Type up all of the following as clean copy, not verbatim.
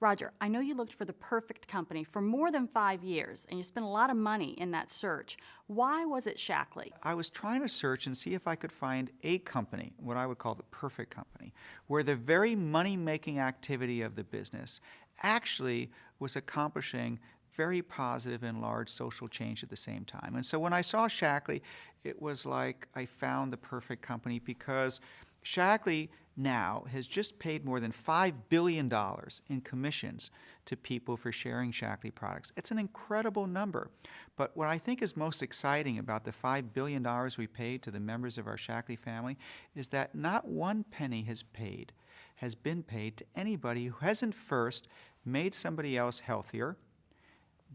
Roger, I know you looked for the perfect company for more than 5 years, and you spent a lot of money in that search. Why was it Shaklee? I was trying to search and see if I could find a company, what I would call the perfect company, where the very money-making activity of the business actually was accomplishing very positive and large social change at the same time. And so when I saw Shaklee, it was like I found the perfect company, because Shaklee now has just paid more than $5 billion in commissions to people for sharing Shaklee products. It's an incredible number. But what I think is most exciting about the $5 billion we paid to the members of our Shaklee family is that not one penny has been paid to anybody who hasn't first made somebody else healthier,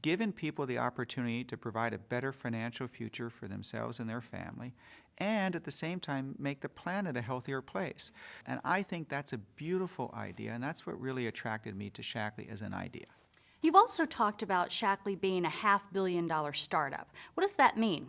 given people the opportunity to provide a better financial future for themselves and their family, and at the same time make the planet a healthier place. And I think that's a beautiful idea, and that's what really attracted me to Shaklee as an idea. You've also talked about Shaklee being a $500 million startup. What does that mean?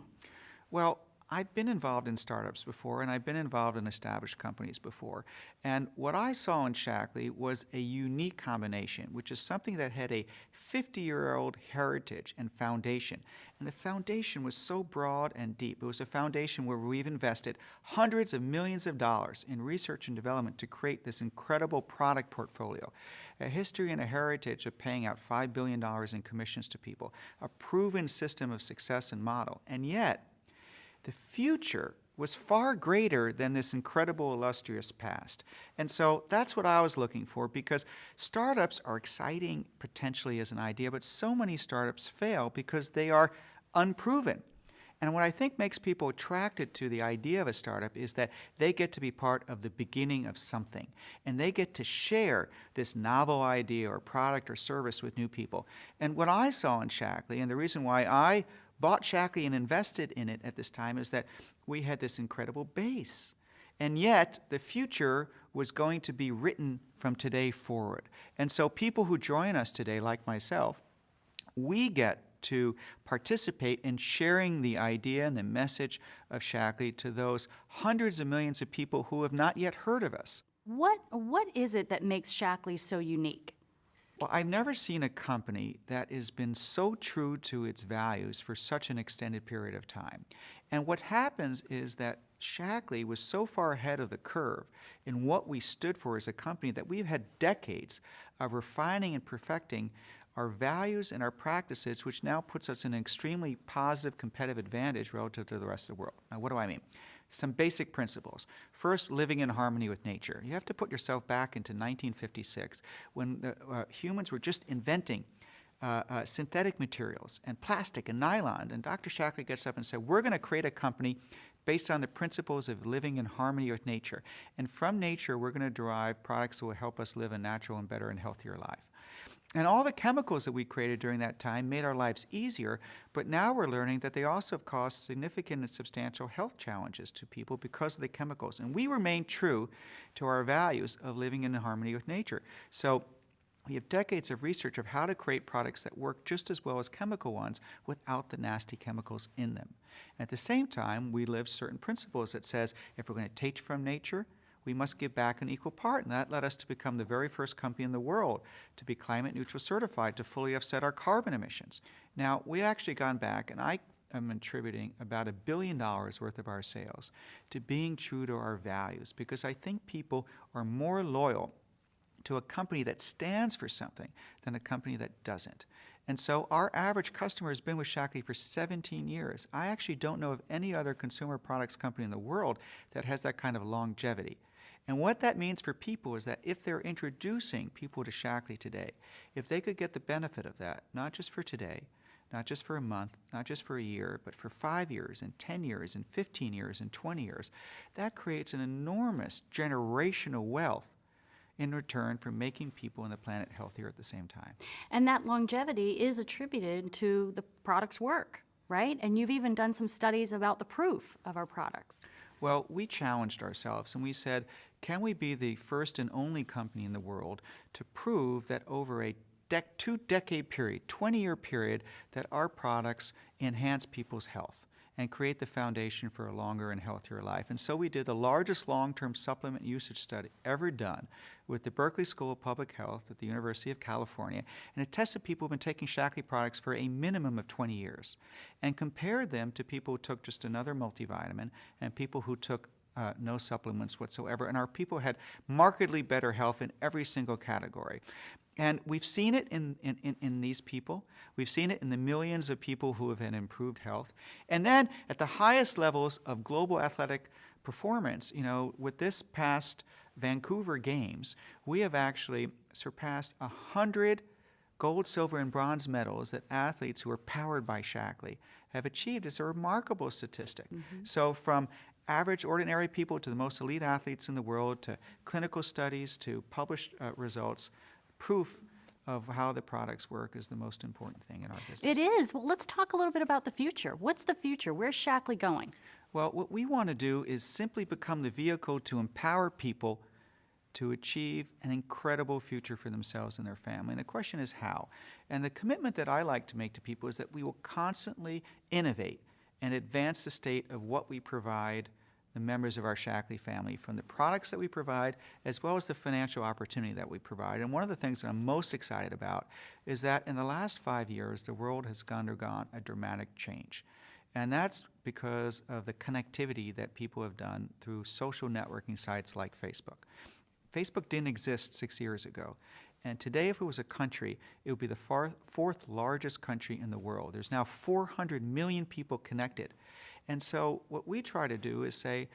Well, I've been involved in startups before, and I've been involved in established companies before. And what I saw in Shaklee was a unique combination, which is something that had a 50-year-old heritage and foundation. And the foundation was so broad and deep. It was a foundation where we've invested hundreds of millions of dollars in research and development to create this incredible product portfolio, a history and a heritage of paying out $5 billion in commissions to people, a proven system of success and model. And yet, the future was far greater than this incredible, illustrious past. And so that's what I was looking for, because startups are exciting potentially as an idea, but so many startups fail because they are unproven. And what I think makes people attracted to the idea of a startup is that they get to be part of the beginning of something, and they get to share this novel idea or product or service with new people. And what I saw in Shaklee, and the reason why I bought Shaklee and invested in it at this time, is that we had this incredible base. And yet, the future was going to be written from today forward. And so people who join us today, like myself, we get to participate in sharing the idea and the message of Shaklee to those hundreds of millions of people who have not yet heard of us. What is it that makes Shaklee so unique? Well, I've never seen a company that has been so true to its values for such an extended period of time. And what happens is that Shaklee was so far ahead of the curve in what we stood for as a company that we've had decades of refining and perfecting our values and our practices, which now puts us in an extremely positive competitive advantage relative to the rest of the world. Now, what do I mean? Some basic principles. First, living in harmony with nature. You have to put yourself back into 1956, when the, humans were just inventing synthetic materials and plastic and nylon. And Dr. Shaklee gets up and said, we're going to create a company based on the principles of living in harmony with nature. And from nature, we're going to derive products that will help us live a natural and better and healthier life. And all the chemicals that we created during that time made our lives easier, but now we're learning that they also have caused significant and substantial health challenges to people because of the chemicals. And we remain true to our values of living in harmony with nature. So we have decades of research of how to create products that work just as well as chemical ones without the nasty chemicals in them. And at the same time, we live certain principles that says if we're going to take from nature, we must give back an equal part. And that led us to become the very first company in the world to be climate neutral certified, to fully offset our carbon emissions. Now, we've actually gone back, and I am attributing about $1 billion worth of our sales to being true to our values, because I think people are more loyal to a company that stands for something than a company that doesn't. And so our average customer has been with Shaklee for 17 years. I actually don't know of any other consumer products company in the world that has that kind of longevity. And what that means for people is that if they're introducing people to Shaklee today, if they could get the benefit of that, not just for today, not just for a month, not just for a year, but for 5 years and 10 years and 15 years and 20 years, that creates an enormous generational wealth in return for making people and the planet healthier at the same time. And that longevity is attributed to the product's work, right? And you've even done some studies about the proof of our products. Well, we challenged ourselves and we said, can we be the first and only company in the world to prove that over a two-decade period, 20-year period, that our products enhance people's health? and create the foundation for a longer and healthier life. And so we did the largest long-term supplement usage study ever done with the Berkeley School of Public Health at the University of California, and it tested people who've been taking Shaklee products for a minimum of 20 years and compared them to people who took just another multivitamin and people who took no supplements whatsoever. And our people had markedly better health in every single category. And we've seen it in these people. We've seen it in the millions of people who have had improved health. And then at the highest levels of global athletic performance, with this past Vancouver Games, we have actually surpassed 100 gold, silver, and bronze medals that athletes who are powered by Shaklee have achieved. It's a remarkable statistic. So from average, ordinary people to the most elite athletes in the world, to clinical studies, to published results, proof of how the products work is the most important thing in our business. It is. Well, let's talk a little bit about the future. What's the future? Where's Shaklee going? Well, what we want to do is simply become the vehicle to empower people to achieve an incredible future for themselves and their family. And the question is how. And the commitment that I like to make to people is that we will constantly innovate and advance the state of what we provide the members of our Shaklee family, from the products that we provide as well as the financial opportunity that we provide. And one of the things that I'm most excited about is that in the last 5 years, the world has undergone a dramatic change. And that's because of the connectivity that people have done through social networking sites like Facebook. Facebook didn't exist 6 years ago. And today, if it was a country, it would be the fourth largest country in the world. There's now 400 million people connected. And so what we try to do is say,